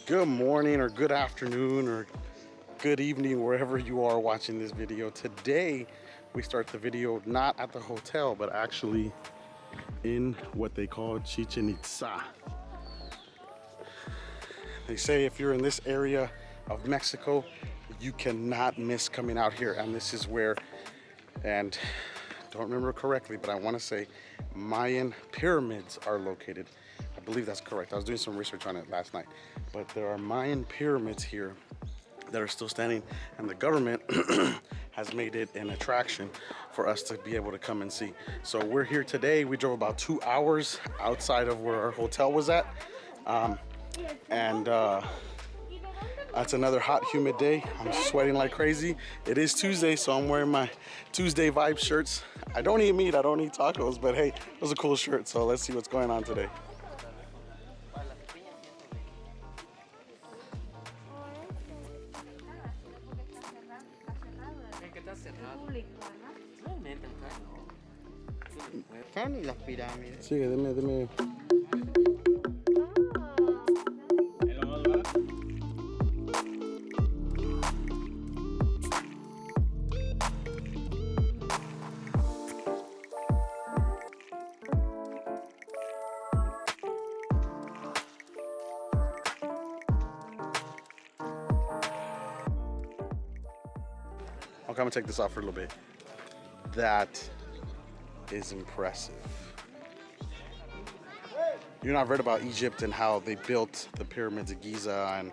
Good morning or good afternoon or good evening wherever you are watching this video. Today we start the video not at the hotel but actually in what they call Chichén Itzá. They say if you're in this area of Mexico, you cannot miss coming out here, and this is where, and don't remember correctly, but I want to say Mayan pyramids are located. I believe that's correct. I was doing some research on it last night, but there are Mayan pyramids here that are still standing, and the government has made it an attraction for us to be able to come and see. So we're here today. We drove about 2 hours outside of where our hotel was at, that's another hot, humid day. I'm sweating like crazy. It is Tuesday, so I'm wearing my Tuesday vibe shirts. I don't eat meat, I don't eat tacos, but hey, it was a cool shirt, so let's see what's going on today. Están las pirámides. Sí, deme. Okay, I'm gonna take this off for a little bit. That is impressive. You know, I've read about Egypt and how they built the pyramids of Giza and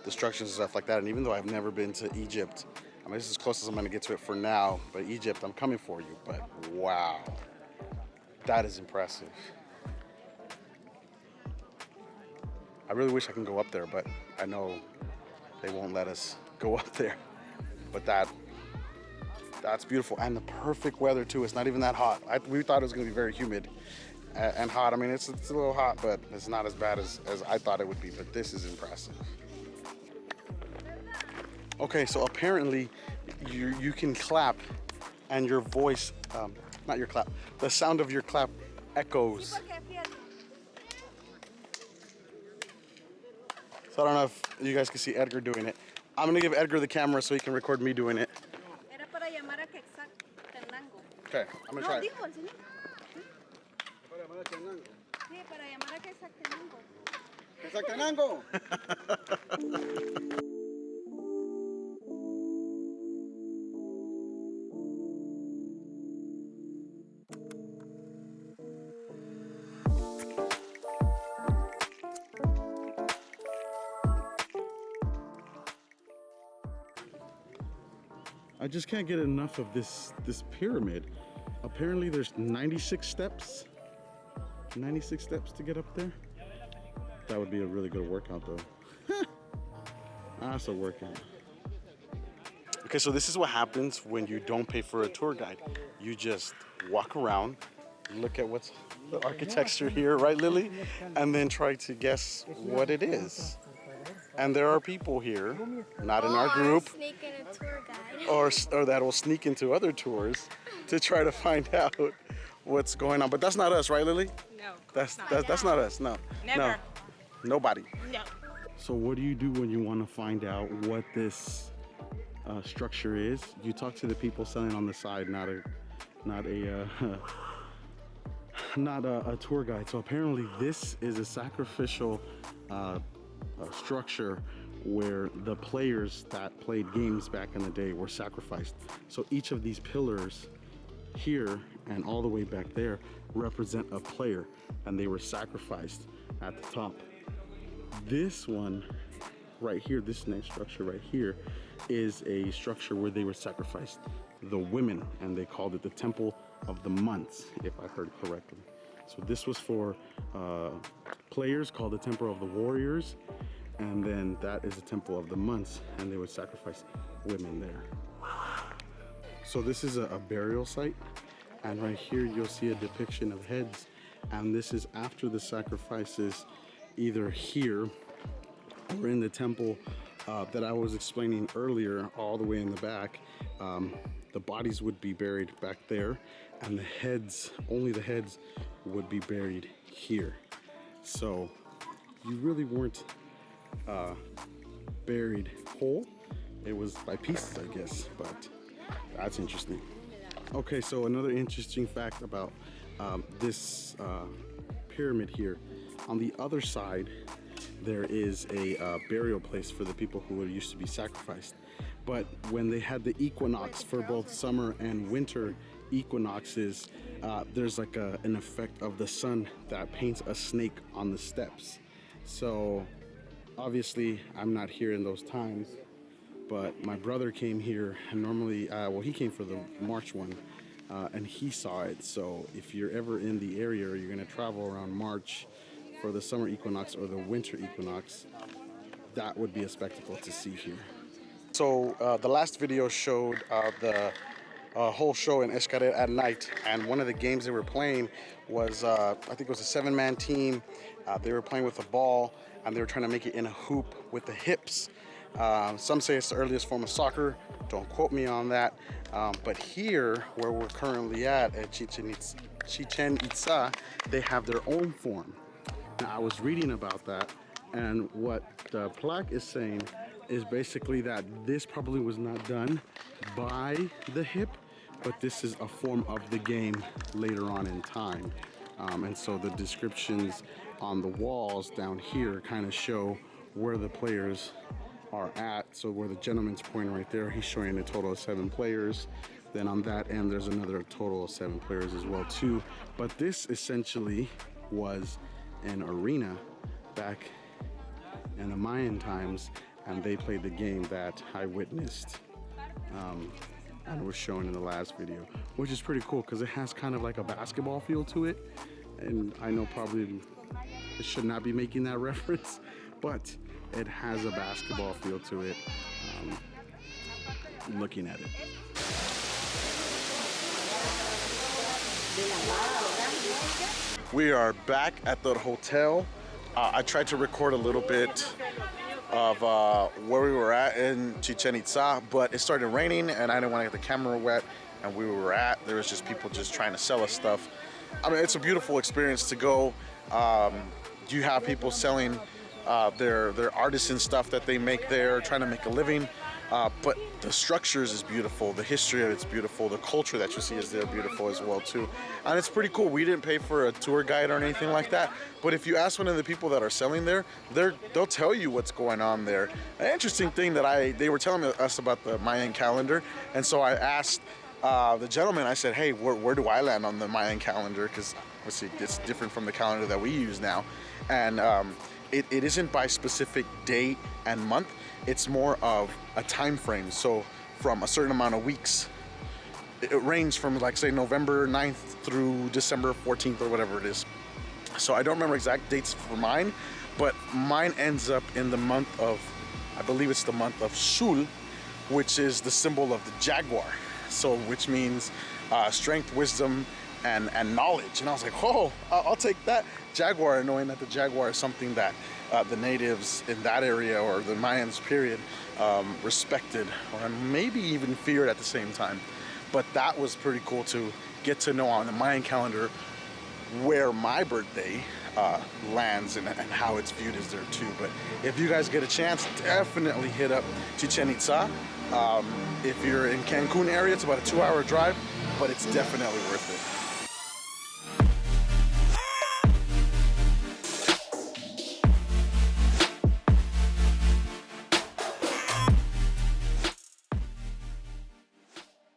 the structures and stuff like that. And even though I've never been to Egypt, I mean, this is as close as I'm gonna get to it for now. But Egypt, I'm coming for you. But wow, that is impressive. I really wish I can go up there, but I know they won't let us go up there. But that's beautiful, and the perfect weather too. It's not even that hot. We thought it was gonna be very humid and hot. I mean, it's a little hot, but it's not as bad as I thought it would be, but this is impressive. Okay, so apparently you can clap and your voice, not your clap, the sound of your clap echoes. So I don't know if you guys can see Edgar doing it. I'm gonna give Edgar the camera so he can record me doing it. Okay, I'm gonna try it. I just can't get enough of this pyramid. Apparently there's 96 steps. 96 steps to get up there. That would be a really good workout though. That's a workout. Okay, so this is what happens when you don't pay for a tour guide. You just walk around, look at what's the architecture here, right, Lily? And then try to guess what it is. And there are people here, not in our group, sneak in a tour guide. or that will sneak into other tours to try to find out what's going on. But that's not us, right, Lily? No. That's not us. No. Never. No. Nobody. No. So what do you do when you want to find out what this structure is? You talk to the people selling on the side, not a tour guide. So apparently this is a sacrificial structure where the players that played games back in the day were sacrificed. So each of these pillars here and all the way back there represent a player, and they were sacrificed at the top. This one right here, this next structure right here, is a structure where they were sacrificed, the women, and they called it the Temple of the Months, if I heard correctly. So this was for players, called the Temple of the Warriors, and then that is the Temple of the Months, and they would sacrifice women there. So this is a burial site, and right here you'll see a depiction of heads, and this is after the sacrifices, either here or in the temple that I was explaining earlier, all the way in the back. The bodies would be buried back there, and the heads, only the heads, would be buried here. So you really weren't buried whole. It was by pieces, I guess, but that's interesting. Okay, so another interesting fact about this pyramid here. On the other side, there is a burial place for the people who used to be sacrificed. But when they had the equinox for both summer and winter equinoxes, there's like an effect of the sun that paints a snake on the steps. So obviously I'm not here in those times, but my brother came here, and normally, well, he came for the March one, and he saw it. So if you're ever in the area, or you're gonna travel around March for the summer equinox or the winter equinox, that would be a spectacle to see here. So the last video showed the whole show in Xcaret at night, and one of the games they were playing was, I think it was a 7-man team. They were playing with a ball, and they were trying to make it in a hoop with the hips. Some say it's the earliest form of soccer. Don't quote me on that. But here, where we're currently at Chichén Itzá, they have their own form. Now, I was reading about that, and what the plaque is saying is basically that this probably was not done by the hip, but this is a form of the game later on in time. And so the descriptions on the walls down here kind of show where the players are at. So where the gentleman's pointing right there, he's showing a total of 7 players. Then on that end, there's another total of 7 players as well too. But this essentially was an arena back in the Mayan times, and they played the game that I witnessed and was shown in the last video, which is pretty cool because it has kind of like a basketball feel to it. And I know probably it should not be making that reference, but it has a basketball feel to it, looking at it. We are back at the hotel. I tried to record a little bit of where we were at in Chichén Itzá, but it started raining and I didn't want to get the camera wet. And where we were at, there was just people just trying to sell us stuff. I mean, it's a beautiful experience to go. You have people selling their artisan stuff that they make there, trying to make a living. But the structures is beautiful, the history of it's beautiful, the culture that you see is there beautiful as well too. And it's pretty cool. We didn't pay for a tour guide or anything like that, but if you ask one of the people that are selling there, they'll tell you what's going on there. An interesting thing that they were telling us about the Mayan calendar, and so I asked the gentleman, I said, hey, where do I land on the Mayan calendar? Because obviously it's different from the calendar that we use now. And it isn't by specific date and month. It's more of a time frame. So from a certain amount of weeks, it ranges from like say November 9th through December 14th or whatever it is. So I don't remember exact dates for mine, but mine ends up in the month of, I believe it's the month of Shul, which is the symbol of the jaguar. So which means strength, wisdom, and knowledge. And I was like, oh, I'll take that jaguar, knowing that the jaguar is something that the natives in that area, or the Mayans period, respected, or maybe even feared at the same time. But that was pretty cool to get to know on the Mayan calendar where my birthday lands and how it's viewed as there too. But if you guys get a chance, definitely hit up Chichén Itzá. If you're in Cancun area, it's about a 2-hour drive, but it's definitely worth it.